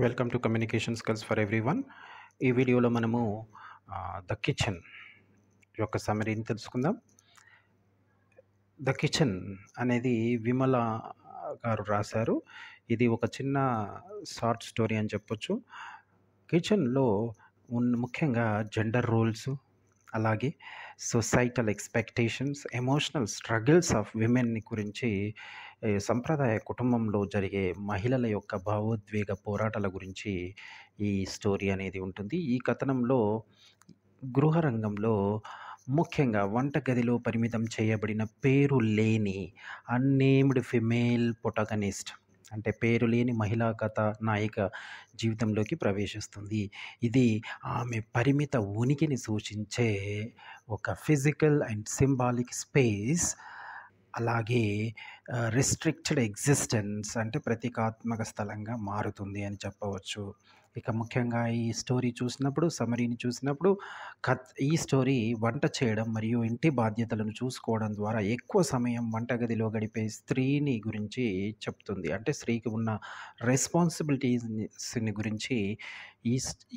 Welcome to communication skills for everyone. ఈ వీడియోలో మనము ద కిచెన్ యొక్క సమరీని తెలుసుకుందాం. ద కిచెన్ అనేది విమల గారు రాశారు. ఇది ఒక చిన్న షార్ట్ స్టోరీ అని చెప్పొచ్చు. కిచెన్లో ముఖ్యంగా జెండర్ రోల్స్, అలాగే societal expectations, emotional struggles of విమెన్ని గురించి, సంప్రదాయ కుటుంబంలో జరిగే మహిళల యొక్క భావోద్వేగ పోరాటాల గురించి ఈ స్టోరీ అనేది ఉంటుంది. ఈ కథనంలో గృహ రంగంలో ముఖ్యంగా వంటగదిలో పరిమితం చేయబడిన పేరు లేని అన్నేమ్డ్ ఫిమేల్ ప్రొటగనిస్ట్, అంటే పేరు లేని మహిళా కథ నాయిక జీవితంలోకి ప్రవేశిస్తుంది. ఇది ఆమె పరిమిత ఉనికిని సూచించే ఒక ఫిజికల్ అండ్ సింబాలిక్ స్పేస్, అలాగే రిస్ట్రిక్టెడ్ ఎగ్జిస్టెన్స్ అంటే ప్రతీకాత్మక స్థలంగా మారుతుంది అని చెప్పవచ్చు. ఇక ముఖ్యంగా ఈ స్టోరీ చూసినప్పుడు, సమరీని చూసినప్పుడు, ఈ స్టోరీ వంట చేయడం మరియు ఇంటి బాధ్యతలను చూసుకోవడం ద్వారా ఎక్కువ సమయం వంటగదిలో గడిపే స్త్రీని గురించి చెప్తుంది. అంటే స్త్రీకి ఉన్న రెస్పాన్సిబిలిటీస్ని గురించి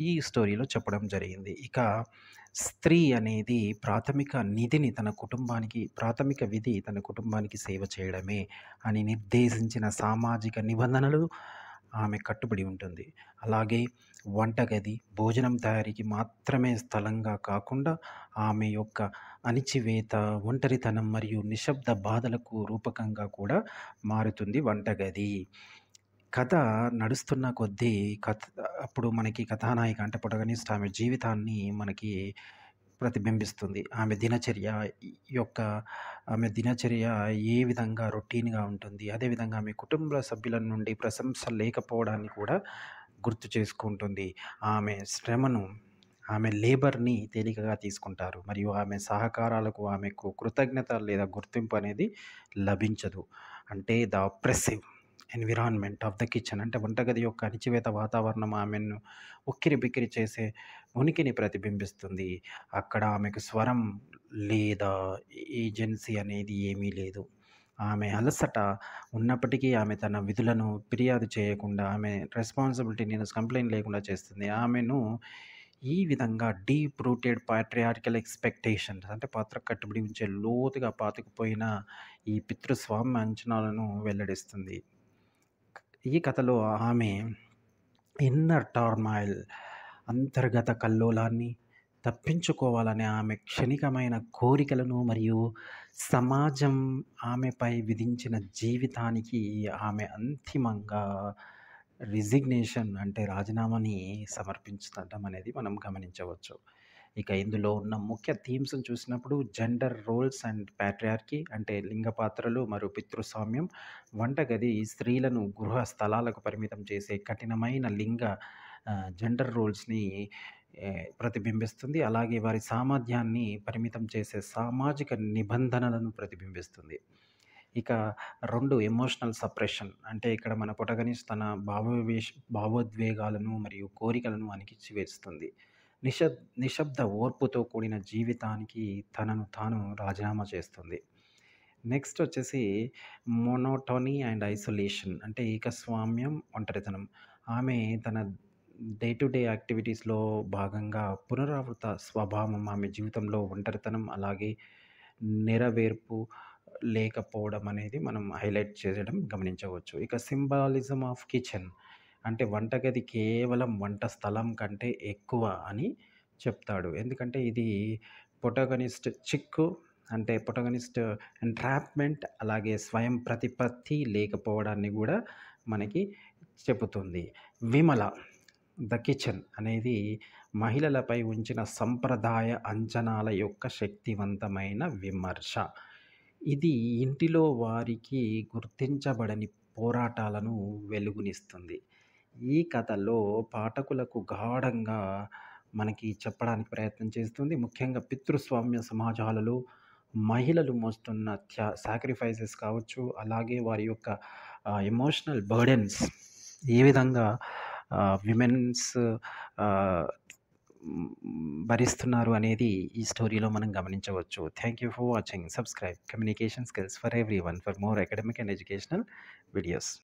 ఈ స్టోరీలో చెప్పడం జరిగింది. ఇక స్త్రీ అనేది ప్రాథమిక విధి తన కుటుంబానికి సేవ చేయడమే అని నిర్దేశించిన సామాజిక నిబంధనలు ఆమె కట్టుబడి ఉంటుంది. అలాగే వంటగది భోజనం తయారీకి మాత్రమే స్థలంగా కాకుండా ఆమె యొక్క అణిచివేత, ఒంటరితనం మరియు నిశ్శబ్ద బాధలకు రూపకంగా కూడా మారుతుంది వంటగది. కథ నడుస్తున్న కొద్దీ అప్పుడు మనకి కథానాయిక అంటే ప్రొటగనిస్ట్ ఆమె జీవితాన్ని మనకి ప్రతిబింబిస్తుంది. ఆమె దినచర్య ఏ విధంగా రొటీన్గా ఉంటుంది, అదేవిధంగా ఆమె కుటుంబ సభ్యుల నుండి ప్రశంస లేకపోవడాన్ని కూడా గుర్తు చేసుకుంటుంది. ఆమె శ్రమను, ఆమె లేబర్ని తేలికగా తీసుకుంటారు మరియు ఆమె సహకారాలకు ఆమెకు కృతజ్ఞత లేదా గుర్తింపు అనేది లభించదు. అంటే the oppressive environment of the kitchen అంటే వంటగది యొక్క అణిచివేత వాతావరణం ఆమెను ఉక్కిరి బిక్కిరి చేసే ఉనికిని ప్రతిబింబిస్తుంది. అక్కడ ఆమెకు స్వరం లేదా ఏజెన్సీ అనేది ఏమీ లేదు. ఆమె అలసట ఉన్నప్పటికీ ఆమె తన విధులను ఫిర్యాదు చేయకుండా, ఆమె రెస్పాన్సిబిలిటీని కంప్లైంట్ లేకుండా చేస్తుంది. ఆమెను ఈ విధంగా డీప్ రూటెడ్ పాట్రియార్కల్ ఎక్స్పెక్టేషన్స్ అంటే పాత్ర కట్టుబడి ఉంచే లోతుగా పాతుకుపోయిన ఈ పితృస్వామ్య అంచనాలను వెల్లడిస్తుంది. ఈ కథలో ఆమె ఇన్నర్ టర్మాయిల్, అంతర్గత కల్లోలాన్ని, తప్పించుకోవాలనే ఆమె క్షణికమైన కోరికలను మరియు సమాజం ఆమెపై విధించిన జీవితానికి ఆమె అంతిమంగా రిజిగ్నేషన్ అంటే రాజీనామాని సమర్పించడం అనేది మనం గమనించవచ్చు. ఇక ఇందులో ఉన్న ముఖ్య థీమ్స్ని చూసినప్పుడు జెండర్ రోల్స్ అండ్ ప్యాట్రియార్కీ అంటే లింగ పాత్రలు మరియు పితృస్వామ్యం, వంటగది స్త్రీలను గృహ స్థలాలకు పరిమితం చేసే కఠినమైన జెండర్ రోల్స్ని ప్రతిబింబిస్తుంది. అలాగే వారి సామర్థ్యాన్ని పరిమితం చేసే సామాజిక నిబంధనలను ప్రతిబింబిస్తుంది. ఇక 2 ఎమోషనల్ సప్రెషన్ అంటే ఇక్కడ మన ప్రొటగనిస్ట్ తన భావోద్వేగాలను మరియు కోరికలను అణిచివేస్తుంది. నిశ్శబ్ద ఓర్పుతో కూడిన జీవితానికి తనను తాను రాజీనామా చేస్తుంది. నెక్స్ట్ వచ్చేసి మోనోటోనీ అండ్ ఐసోలేషన్ అంటే ఏకస్వామ్యం, ఒంటరితనం. ఆమె తన డే టు డే యాక్టివిటీస్లో భాగంగా పునరావృత స్వభావం ఆమె జీవితంలో ఒంటరితనం, అలాగే నెరవేర్పు లేకపోవడం అనేది మనం హైలైట్ చేయడం గమనించవచ్చు. ఇక సింబాలిజం ఆఫ్ కిచెన్ అంటే వంటగది కేవలం వంట స్థలం కంటే ఎక్కువ అని చెప్తాడు. ఎందుకంటే ఇది ప్రొటగనిస్ట్ చిక్కు అంటే ప్రొటగనిస్ట్ ఎంట్రాప్మెంట్, అలాగే స్వయం ప్రతిపత్తి లేకపోవడాన్ని కూడా మనకి చెబుతుంది. విమల ద కిచెన్ అనేది మహిళలపై ఉంచిన సంప్రదాయ అంచనాల యొక్క శక్తివంతమైన విమర్శ. ఇది ఇంటిలో వారికి గుర్తించబడని పోరాటాలను వెలుగునిస్తుంది. ఈ కథలో పాఠకులకు గాఢంగా మనకి చెప్పడానికి ప్రయత్నం చేస్తుంది. ముఖ్యంగా పితృస్వామ్య సమాజాలలో మహిళలు మోస్తున్న సాక్రిఫైసెస్ కావచ్చు, అలాగే వారి యొక్క ఎమోషనల్ బర్డెన్స్ ఏ విధంగా విమెన్స్ భరిస్తున్నారు అనేది ఈ స్టోరీలో మనం గమనించవచ్చు. Thank you for watching. Subscribe communication skills for everyone for more academic and educational videos.